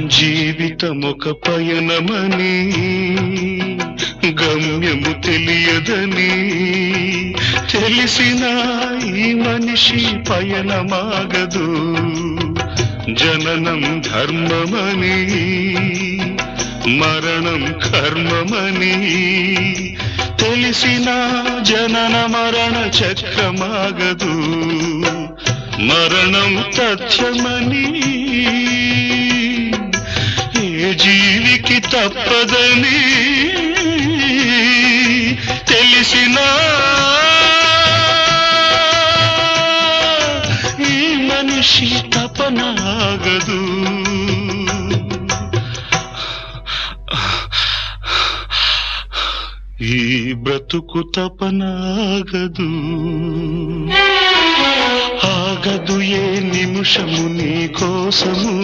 జీవితమొక పయనమని గమ్యము తెలియదని తెలిసిన ఈ మనిషి పయనమాగదు. జననం ధర్మమని మరణం కర్మమని తెలిసిన జనన మరణ చక్రమాగదు. మరణం తథ్యమని ఏ జీవికి తప్పదని తెలిసిన ఈ మనిషి తపనాగదు. ఈ బ్రతుకు తపనాగదు. ఆగదు ఏ నిమిషము నీ కోసము.